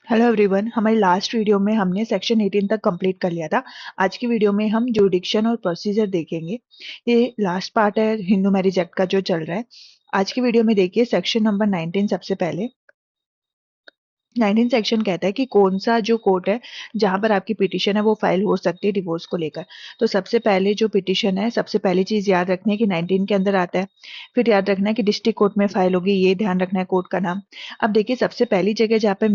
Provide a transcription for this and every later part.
Hello everyone, हमारी last video में हमने सेक्शन 18 तक कंप्लीट कर लिया था। आज की वीडियो में हम जुडिक्शन और प्रोसीजर देखेंगे। ये लास्ट पार्ट है हिंदू मैरिज एक्ट का जो चल रहा है। आज की वीडियो में देखिए सेक्शन नंबर 19। सबसे पहले 19 सेक्शन कहता है कि कौन सा जो कोर्ट है जहां पर आपकी पिटीशन है वो फाइल हो सकती है डिवोर्स को लेकर। तो सबसे पहले जो पिटीशन है, सबसे पहली चीज याद रखनी है कि 19 के अंदर आता है। फिर याद रखना है कि डिस्ट्रिक्ट कोर्ट में फाइल होगी, ये ध्यान रखना है कोर्ट का नाम। अब देखिए सबसे पहली जगह जहाँ पे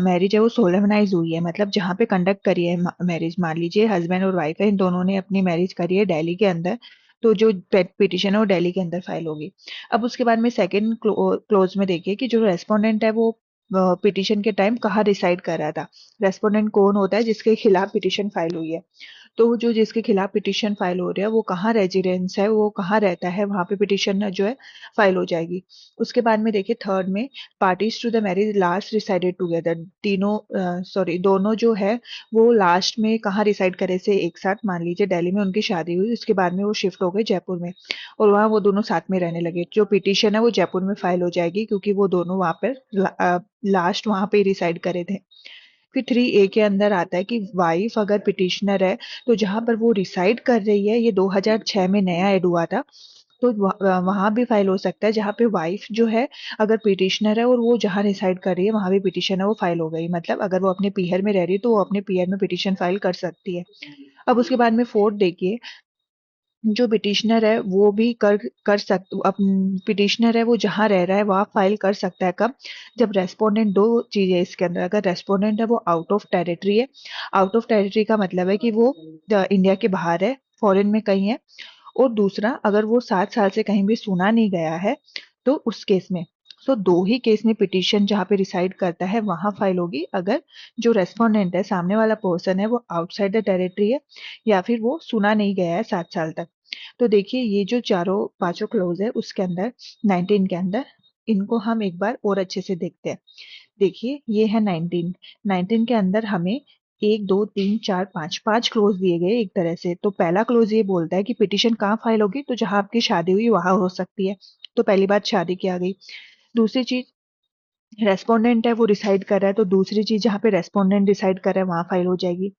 मैरिज है वो सोलेमनाइज हुई है, मतलब जहाँ पे कंडक्ट करी है मैरिज। मान लीजिए हस्बैंड और वाइफ है, इन दोनों ने अपनी मैरिज करी है दिल्ली के अंदर। तो जो पिटीशन है वो दिल्ली के अंदर फाइल होगी। अब उसके बाद में सेकंड क्लोज में देखिए कि जो रेस्पोंडेंट है वो पिटीशन के टाइम कहाँ रिसाइड कर रहा था। रेस्पोंडेंट कौन होता है जिसके खिलाफ पिटीशन फाइल हुई है। तो जो जिसके खिलाफ पिटीशन फाइल हो रहा है वो कहाँ रेजिडेंस है, वो कहाँ रहता है, वहां पे पिटीशन जो है फाइल हो जाएगी। उसके बाद में देखिए थर्ड में parties to the marriage last resided together. तीनों सॉरी दोनों जो है वो लास्ट में कहाँ रिसाइड करे से एक साथ। मान लीजिए दिल्ली में उनकी शादी हुई, उसके बाद में वो शिफ्ट हो गए जयपुर में और वहां वो दोनों साथ में रहने लगे। जो पिटीशन है वो जयपुर में फाइल हो जाएगी क्योंकि वो दोनों वहां पर लास्ट वहां पे रिसाइड करे थे। फिर 3A के अंदर आता है कि वाइफ अगर पिटिशनर है तो जहां पर वो रिसाइड कर रही है, ये 2006 में नया ऐड हुआ था, तो वहां भी फाइल हो सकता है। जहां पे वाइफ जो है अगर पिटिशनर है और वो जहां रिसाइड कर रही है वहां भी पिटिशन है वो फाइल हो गई। मतलब अगर वो अपने पीहर में रह रही है तो वो अपने पीहर में पिटिशन फाइल कर सकती है। अब उसके बाद में फोर्थ देखिए, जो पिटिशनर है वो भी कर कर सक पिटिशनर है वो जहां रह रहा है वहां फाइल कर सकता है। कब? जब रेस्पोंडेंट, दो चीजें इसके अंदर, अगर रेस्पोंडेंट है वो आउट ऑफ टेरिटरी है। आउट ऑफ टेरिटरी का मतलब है कि वो इंडिया के बाहर है, फॉरेन में कहीं है। और दूसरा, अगर वो 7 साल से कहीं भी सुना नहीं गया है तो उस केस में। सो दो ही केस में पिटीशन जहां पे रिसाइड करता है वहां फाइल होगी, अगर जो रेस्पोंडेंट है, सामने वाला पर्सन है, वो आउटसाइड द टेरिटरी है या फिर वो सुना नहीं गया है 7 साल तक। तो देखिए ये जो चारों पांचों क्लोज है उसके अंदर 19 के अंदर, इनको हम एक बार और अच्छे से देखते हैं। देखिए ये है 19 के अंदर हमें एक दो तीन चार पांच पांच क्लोज दिए गए एक तरह से। तो पहला क्लोज ये बोलता है कि पिटीशन कहाँ फाइल होगी, तो जहां आपकी शादी हुई वहां हो सकती है। तो पहली बात शादी की आ गई। दूसरी चीज, रेस्पोंडेंट है वो डिसाइड कर रहा है, तो दूसरी चीज जहाँ पे रेस्पोंडेंट डिसाइड कर रहा है वहां फाइल हो जाएगी।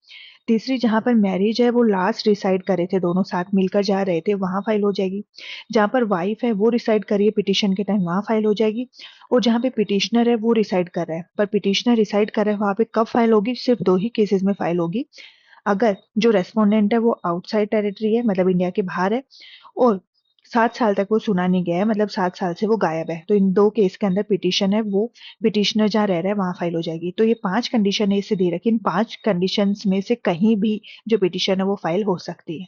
तीसरी, जहां पर मैरिज है वो लास्ट डिसाइड करे थे, दोनों साथ मिलकर जा रहे थे, वहां फाइल हो जाएगी। जहां पर वाइफ है वो डिसाइड करिए पिटिशन के टाइम, वहां फाइल हो जाएगी। और जहां पे पिटिशनर है वो डिसाइड कर रहा है, पर पिटिशनर डिसाइड कर रहा है वहां पे कब फाइल होगी, सिर्फ दो ही केसेस में फाइल होगी। अगर जो रेस्पोंडेंट है वो आउटसाइड टेरिटरी है, मतलब इंडिया के बाहर है, और 7 साल तक वो सुना नहीं गया है, मतलब 7 साल से वो गायब है, तो इन दो केस के अंदर पिटीशन है वो पिटिशनर जहाँ रह रहा है वहां फाइल हो जाएगी। तो ये 5 कंडीशन है, इससे दे रखी, इन 5 कंडीशंस में से कहीं भी जो पिटिशन है वो फाइल हो सकती है।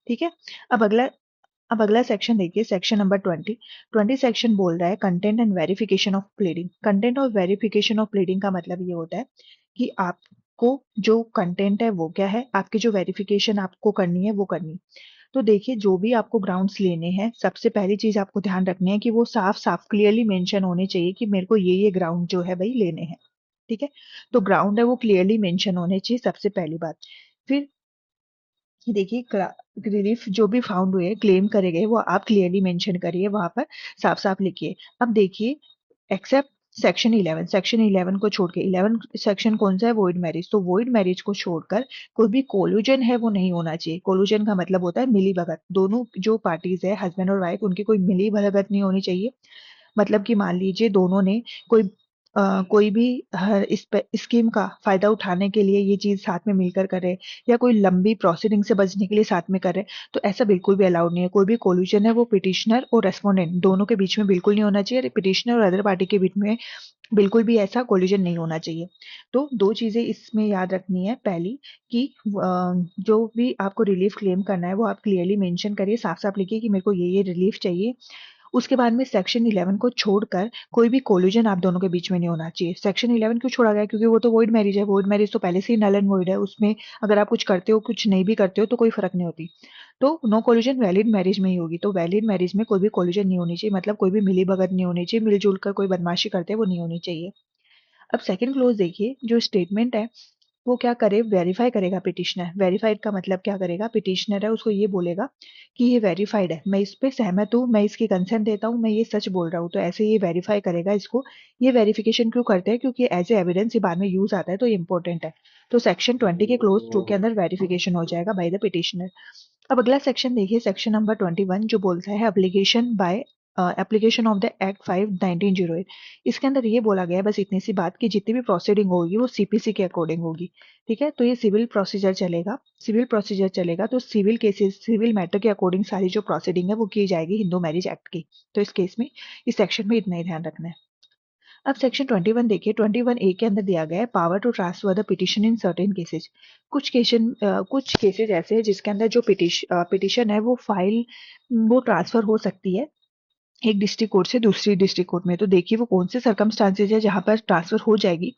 ठीक है। अब अगला अब अगला सेक्शन देखिए, सेक्शन नंबर 20। सेक्शन बोल रहा है content and verification of pleading. Content और वेरिफिकेशन ऑफ प्लीडिंग का मतलब ये होता है कि आपको जो कंटेंट है वो क्या है, आपकी जो वेरिफिकेशन आपको करनी है वो करनी है। तो देखिए जो भी आपको ग्राउंड्स लेने हैं, सबसे पहली चीज आपको ध्यान रखनी है कि वो साफ साफ क्लियरली मेंशन होने चाहिए कि मेरे को ये ग्राउंड जो है भाई लेने हैं। ठीक है। तो ग्राउंड है वो क्लियरली मेंशन होने चाहिए, सबसे पहली बात। फिर देखिए रिलीफ जो भी फाउंड हुए, क्लेम करे गए, वो आप क्लियरली मेंशन करिए वहां पर, साफ साफ लिखिए। अब देखिए एक्सेप्ट सेक्शन 11, सेक्शन 11 को छोड़ के, 11 सेक्शन कौन सा है, वॉइड मैरिज। तो वॉइड मैरिज को छोड़कर कोई भी कोलूजन है वो नहीं होना चाहिए। कोलूजन का मतलब होता है मिली भगत, दोनों जो पार्टीज है हस्बैंड और वाइफ उनकी कोई मिली भगत नहीं होनी चाहिए। मतलब कि मान लीजिए दोनों ने कोई भी इस स्कीम का फायदा उठाने के लिए ये चीज साथ में मिलकर करे, या कोई लंबी प्रोसीडिंग से बचने के लिए साथ में करे, तो ऐसा बिल्कुल भी अलाउड नहीं है। कोई भी कोल्यूशन है वो पिटिशनर और रेस्पोंडेंट दोनों के बीच में बिल्कुल नहीं होना चाहिए, पिटिशनर और अदर पार्टी के बीच में बिल्कुल भी ऐसा कोलिजन नहीं होना चाहिए। तो दो चीजें इसमें याद रखनी है। पहली कि जो भी आपको रिलीफ क्लेम करना है वो आप क्लियरली मेंशन करिए, साफ साफ लिखिए कि मेरे को ये रिलीफ चाहिए। उसके बाद में सेक्शन 11 को छोड़कर कोई भी कोलिजन आप दोनों के बीच में नहीं होना चाहिए। सेक्शन 11 क्यों छोड़ा गया? क्योंकि वो तो वॉइड मैरिज है, वॉइड मैरिज तो पहले से ही नल एंड वॉइड है, उसमें अगर आप कुछ करते हो कुछ नहीं भी करते हो तो कोई फर्क नहीं होती। तो नो कोलिजन वैलिड मैरिज में ही होगी। तो वैलिड मैरिज में कोई भी कोलिजन नहीं होनी चाहिए, मतलब कोई भी मिली भगत नहीं होनी चाहिए, मिलजुल कर कोई बदमाशी करते हैं वो नहीं होनी चाहिए। अब सेकंड क्लोज देखिए, जो स्टेटमेंट है वो क्या करे, वेरीफाई करेगा पिटिशनर। वेरीफाइड का मतलब क्या करेगा, पिटिशनर है उसको ये बोलेगा कि ये वेरीफाइड है, मैं इस पे सहमत हूँ, मैं इसकी कंसेंट देता हूँ, मैं ये सच बोल रहा हूँ, तो ऐसे ये वेरीफाई करेगा इसको। ये वेरिफिकेशन क्यों करते हैं, क्योंकि एज ए एविडेंस ये बाद में यूज आता है, तो ये इंपॉर्टेंट है। तो सेक्शन 20 के क्लोज 2 के अंदर वेरिफिकेशन हो जाएगा बाय द पिटिशनर। अब अगला सेक्शन देखिए, सेक्शन नंबर 21 जो बोलता है application by application of the act 5/1908। इसके अंदर ये बोला गया है बस इतनी सी बात कि जितनी भी प्रोसीडिंग होगी वो सीपीसी के अकॉर्डिंग होगी। ठीक है, तो ये सिविल प्रोसीजर चलेगा। सिविल प्रोसीजर चलेगा तो सिविल केसेस, सिविल मैटर के अकॉर्डिंग सारी जो प्रोसीडिंग है वो की जाएगी हिंदू मैरिज एक्ट की। तो इस केस में, इस सेक्शन में इतना ही ध्यान रखना है। अब सेक्शन 21 देखिए, 21A के अंदर दिया गया है power to transfer the petition in certain cases. कुछ केसेस ऐसे हैं जिसके अंदर जो पिटिशन है वो फाइल वो ट्रांसफर हो सकती है एक डिस्ट्रिक्ट कोर्ट से दूसरी डिस्ट्रिक्ट कोर्ट में। तो देखिए वो कौन से सर्कमस्टांसेज है जहां पर ट्रांसफर हो जाएगी।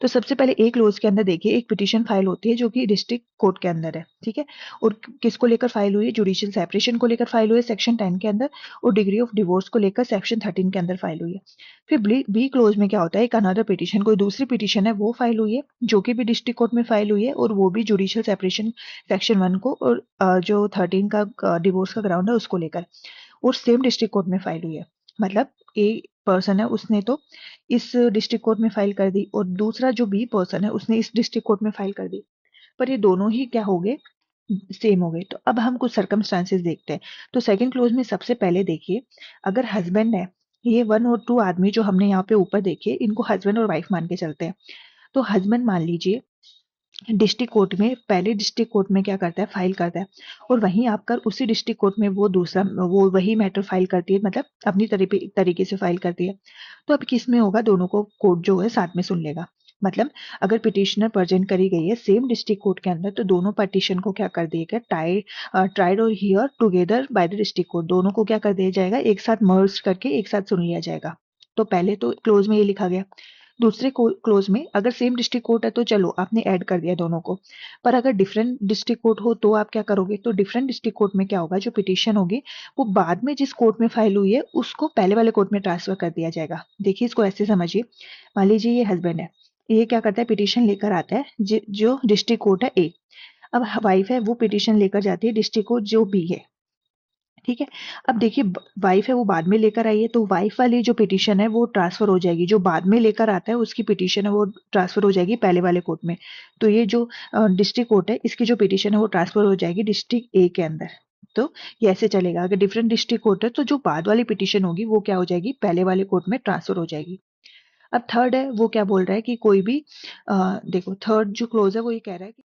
तो सबसे पहले एक क्लोज के अंदर देखिए, एक पिटीशन फाइल होती है जो कि डिस्ट्रिक्ट कोर्ट के अंदर है। ठीक है, और किसको लेकर फाइल हुई है, जुडिशियल सेपरेशन को लेकर फाइल हुई है सेक्शन 10 के अंदर, और डिग्री ऑफ डिवोर्स को लेकर सेक्शन 13 के अंदर फाइल हुई है। फिर बी क्लोज में क्या होता है, एक अनदर पिटीशन, कोई दूसरी पिटीशन है वो फाइल हुई है जो कि भी डिस्ट्रिक्ट कोर्ट में फाइल हुई है, और वो भी जुडिशियल सेपरेशन सेक्शन 1 को और जो 13 का डिवोर्स का ग्राउंड है उसको लेकर, और सेम डिस्ट्रिक्ट कोर्ट में फाइल हुई है। मतलब ए पर्सन है उसने तो इस डिस्ट्रिक्ट कोर्ट में फाइल कर दी, और दूसरा जो बी पर्सन है उसने इस डिस्ट्रिक्ट कोर्ट में फाइल कर दी, पर ये दोनों ही क्या हो गए, सेम हो गए। तो अब हम कुछ सर्कमस्टांसेस देखते हैं। तो सेकंड क्लोज में सबसे पहले देखिए, अगर हस्बैंड है, ये 1 और 2 आदमी जो हमने यहाँ पे ऊपर देखे इनको हस्बैंड और वाइफ मान के चलते हैं। तो हस्बैंड मान लीजिए डिस्ट्रिक्ट कोर्ट में, पहले डिस्ट्रिक्ट कोर्ट में क्या करता है, फाइल करता है, और वहीं आकर उसी डिस्ट्रिक्ट कोर्ट में वो दूसरा वो वही मैटर फाइल करती है, मतलब अपनी तरीके से फाइल करती है। तो अब किस में होगा, दोनों को कोर्ट जो है साथ में सुन लेगा। मतलब अगर पिटिशनर प्रेजेंट करी गई है सेम डिस्ट्रिक्ट कोर्ट के अंदर, तो दोनों पिटिशन को क्या कर दिया गया, ट्राइड और here together by the district court, दोनों को क्या कर दिया जाएगा, एक साथ मर्ज करके एक साथ सुन लिया जाएगा। तो पहले तो क्लोज में ये लिखा गया। दूसरे क्लोज में अगर सेम डिस्ट्रिक्ट कोर्ट है तो चलो आपने ऐड कर दिया दोनों को, पर अगर डिफरेंट डिस्ट्रिक्ट कोर्ट हो तो आप क्या करोगे, तो डिफरेंट डिस्ट्रिक्ट कोर्ट में क्या होगा, जो पिटीशन होगी वो बाद में जिस कोर्ट में फाइल हुई है उसको पहले वाले कोर्ट में ट्रांसफर कर दिया जाएगा। देखिए इसको ऐसे समझिए, मान लीजिए ये हस्बैंड है, ये क्या करता है, पिटीशन लेकर आता है जो डिस्ट्रिक्ट कोर्ट है ए। अब वाइफ है, वो पिटीशन लेकर जाती है डिस्ट्रिक्ट कोर्ट जो बी है। ठीक है, अब देखिए वाइफ है वो बाद में लेकर आई है, तो वाइफ वाली जो पिटीशन है वो ट्रांसफर हो जाएगी, जो बाद में लेकर आता है उसकी पिटीशन है वो ट्रांसफर हो जाएगी पहले वाले कोर्ट में। तो ये जो डिस्ट्रिक्ट कोर्ट है इसकी जो पिटीशन है वो ट्रांसफर हो जाएगी डिस्ट्रिक्ट ए के अंदर। तो ये ऐसे चलेगा, अगर डिफरेंट डिस्ट्रिक्ट कोर्ट है तो जो बाद वाली पिटीशन होगी वो क्या हो जाएगी, पहले वाले कोर्ट में ट्रांसफर हो जाएगी। अब थर्ड है, वो क्या बोल रहा है कि कोई भी देखो थर्ड जो क्लोज है वो ये कह रहा है कि,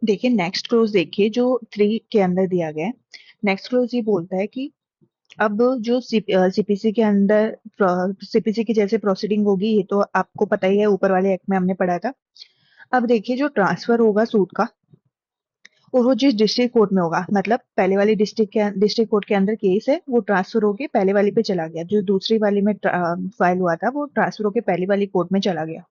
देखिए नेक्स्ट क्लोज देखिए जो 3 के अंदर दिया गया है। नेक्स्ट क्लोज ये बोलता है कि अब जो सीपीसी के अंदर सीपीसी की जैसे प्रोसीडिंग होगी, ये तो आपको पता ही है, ऊपर वाले एक्ट में हमने पढ़ा था। अब देखिए जो ट्रांसफर होगा सूट का, और वो जिस डिस्ट्रिक्ट कोर्ट में होगा, मतलब पहले वाली डिस्ट्रिक्ट कोर्ट के अंदर केस है वो ट्रांसफर होके पहले वाली पे चला गया, जो दूसरी वाली में फाइल हुआ था वो ट्रांसफर होके पहली वाली कोर्ट में चला गया।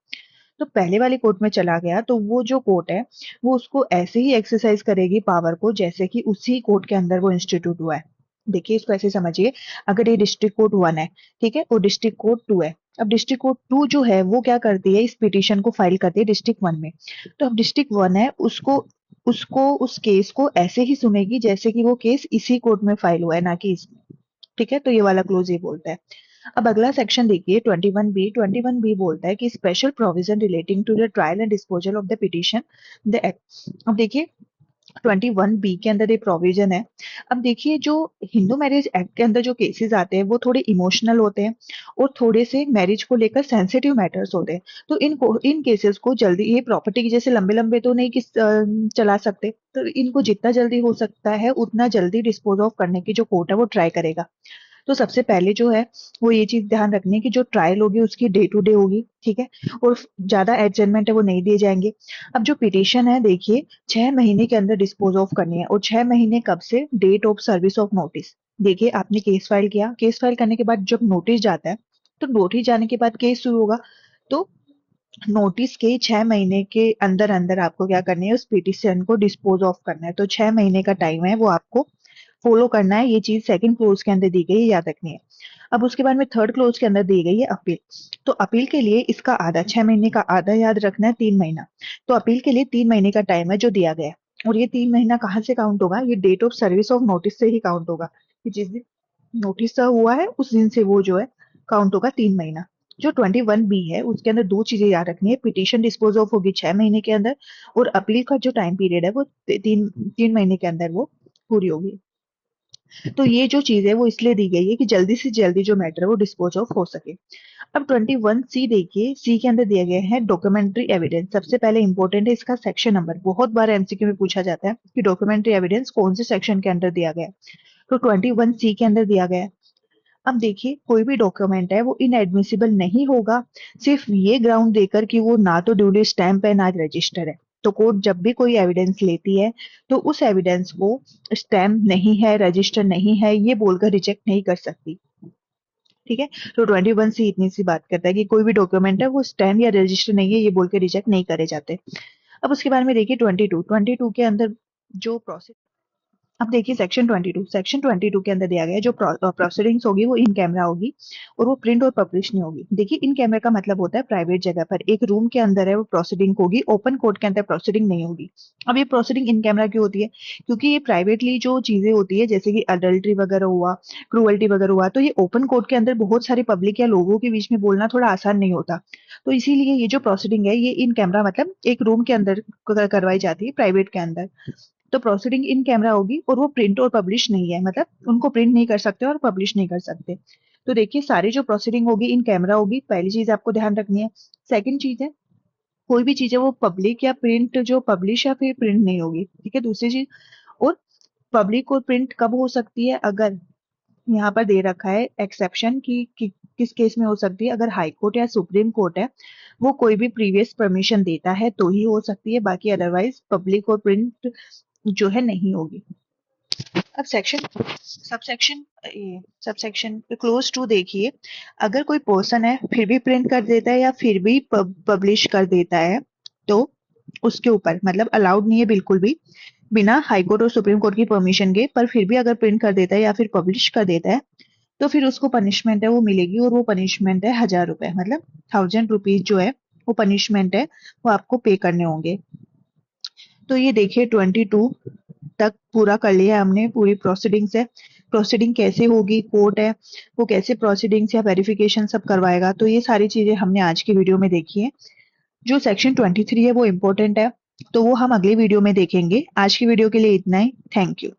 तो पहले वाली कोर्ट में चला गया तो वो जो कोर्ट है वो उसको ऐसे ही एक्सरसाइज करेगी पावर को जैसे कि उसी कोर्ट के अंदर वो इंस्टीट्यूट हुआ है। देखिए इसको ऐसे समझिए, अगर ये डिस्ट्रिक्ट कोर्ट 1 है, ठीक है, और डिस्ट्रिक्ट कोर्ट 2 है। अब डिस्ट्रिक्ट कोर्ट 2 जो है वो क्या करती है, इस पिटीशन को फाइल करती है डिस्ट्रिक्ट 1 में। तो अब डिस्ट्रिक्ट 1 है, उसको उसको उस केस को ऐसे ही सुनेगी जैसे कि वो केस इसी कोर्ट में फाइल हुआ है, ना कि इसमें। ठीक है, तो ये वाला क्लोज ये बोलता है। अब अगला सेक्शन देखिए 21B। 21B बोलता है कि special provision relating to the trial and disposal of the petition the act. अब देखिए 21B के अंदर ये प्रोविजन है। अब देखिए जो हिंदू मैरिज एक्ट के अंदर जो केसेस आते हैं वो थोड़े इमोशनल होते हैं, और थोड़े से मैरिज को लेकर सेंसिटिव मैटर्स होते हैं। तो इन केसेस को जल्दी, ये प्रॉपर्टी की जैसे लंबे लंबे तो नहीं चला सकते, तो इनको जितना जल्दी हो सकता है उतना जल्दी डिस्पोज ऑफ करने की जो कोर्ट है वो ट्राई करेगा। तो सबसे पहले जो है वो ये चीज ध्यान रखनी है कि जो ट्रायल होगी उसकी डे टू डे होगी। ठीक है, और ज्यादा एडजमेंट है वो नहीं दिए जाएंगे। अब जो पिटीशन है देखिए 6 महीने के अंदर डिस्पोज ऑफ करनी है, और 6 महीने कब से, date of service of notice. देखिए आपने केस फाइल किया, केस फाइल करने के बाद जब नोटिस जाता है, तो नोटिस जाने के बाद केस शुरू होगा। तो नोटिस के 6 महीने के अंदर अंदर आपको क्या करनी है, उस पिटीशन को डिस्पोज ऑफ करना है। तो 6 महीने का टाइम है वो आपको फॉलो करना है, ये चीज सेकंड क्लोज के अंदर दी गई है, याद रखनी है। अब उसके बाद में थर्ड क्लोज के अंदर दी गई है अपील। तो अपील के लिए इसका आधा, 6 महीने का आधा याद रखना है, 3 महीना। तो अपील के लिए 3 महीने का टाइम है जो दिया गया है। और ये 3 महीना कहाँ से काउंट होगा? ये date of service of notice से ही काउंट होगा, कि जिस दिन नोटिस सर्व हुआ है उस दिन से वो जो है काउंट होगा 3 महीना। जो 21B है उसके अंदर दो चीजें याद रखनी है, पिटीशन डिस्पोज ऑफ होगी 6 महीने के अंदर, और अपील का जो टाइम पीरियड है वो तीन तीन महीने के अंदर वो पूरी होगी। तो ये जो चीज है वो इसलिए दी गई है कि जल्दी से जल्दी जो मैटर है वो डिस्पोज ऑफ हो सके। अब 21C देखिए, सी के अंदर दिया गया है डॉक्यूमेंट्री एविडेंस। सबसे पहले इंपॉर्टेंट है इसका सेक्शन नंबर, बहुत बार एमसीक्यू में पूछा जाता है कि डॉक्यूमेंट्री एविडेंस कौन से सेक्शन के अंदर दिया गया है। तो 21C के अंदर दिया गया है। अब देखिए, कोई भी डॉक्यूमेंट है वो इनएडमिसिबल नहीं होगा सिर्फ ये ग्राउंड देकर कि वो ना तो ड्यूली स्टैंप है ना रजिस्टर है। तो कोर्ट जब भी कोई एविडेंस लेती है तो उस एविडेंस को स्टैम्प नहीं है, रजिस्टर नहीं है, ये बोलकर रिजेक्ट नहीं कर सकती। ठीक है, तो 21C इतनी सी बात करता है कि कोई भी डॉक्यूमेंट है वो स्टैम्प या रजिस्टर नहीं है ये बोल के रिजेक्ट नहीं करे जाते। अब उसके बारे में देखिए 22 के अंदर जो प्रोसेस। अब देखिए सेक्शन 22 के अंदर दिया गया है जो प्रोसीडिंग्स होगी वो इन कैमरा होगी और वो प्रिंट और पब्लिश नहीं होगी। देखिए, इन कैमरा का मतलब होता है प्राइवेट जगह पर, एक रूम के अंदर है वो प्रोसीडिंग होगी, ओपन कोर्ट के अंदर प्रोसीडिंग नहीं होगी। अब ये प्रोसीडिंग इन कैमरा क्यों होती है? क्योंकि ये प्राइवेटली जो चीजें होती है जैसे कि अडल्ट्री वगैरह हुआ, क्रूअल्टी वगैरह हुआ, तो ये ओपन कोर्ट के अंदर बहुत सारे पब्लिक या लोगों के बीच में बोलना थोड़ा आसान नहीं होता। तो इसीलिए ये जो प्रोसीडिंग है ये इन कैमरा मतलब एक रूम के अंदर करवाई जाती है, प्राइवेट के अंदर। तो प्रोसीडिंग इन कैमरा होगी और वो प्रिंट और पब्लिश नहीं है, मतलब उनको प्रिंट नहीं कर सकते और पब्लिश नहीं कर सकते। तो देखिए, सारी जो प्रोसीडिंग होगी इन कैमरा होगी, पहली चीज आपको ध्यान रखनी है। सेकंड चीज है, कोई भी चीज है वो पब्लिक या प्रिंट जो पब्लिश या फिर प्रिंट नहीं होगी। ठीक है, दूसरी चीज, और पब्लिक और प्रिंट कब हो सकती है? अगर यहाँ पर दे रखा है एक्सेप्शन की किस केस में हो सकती है, अगर हाई कोर्ट या सुप्रीम कोर्ट है वो कोई भी प्रीवियस परमिशन देता है तो ही हो सकती है, बाकी अदरवाइज पब्लिक और प्रिंट जो है नहीं होगी। अब सबसेक्शन सबसेक्शन क्लोज टू देखिए, अगर कोई पर्सन है फिर भी प्रिंट कर देता है या फिर भी पब्लिश कर देता है तो उसके ऊपर, मतलब अलाउड नहीं है बिल्कुल भी बिना हाई कोर्ट और सुप्रीम कोर्ट की परमिशन के, पर फिर भी अगर प्रिंट कर देता है या फिर पब्लिश कर देता है तो फिर उसको पनिशमेंट है वो मिलेगी, और वो पनिशमेंट है 1000 रुपए, मतलब 1000 रुपीज जो है वो पनिशमेंट है वो आपको पे करने होंगे। तो ये देखिए 22 तक पूरा कर लिया हमने, पूरी प्रोसीडिंग्स है। प्रोसीडिंग कैसे होगी, कोर्ट है वो कैसे प्रोसीडिंग्स या वेरिफिकेशन सब करवाएगा, तो ये सारी चीजें हमने आज की वीडियो में देखी है। जो सेक्शन 23 है वो इम्पोर्टेंट है, तो वो हम अगले वीडियो में देखेंगे। आज की वीडियो के लिए इतना ही। Thank you.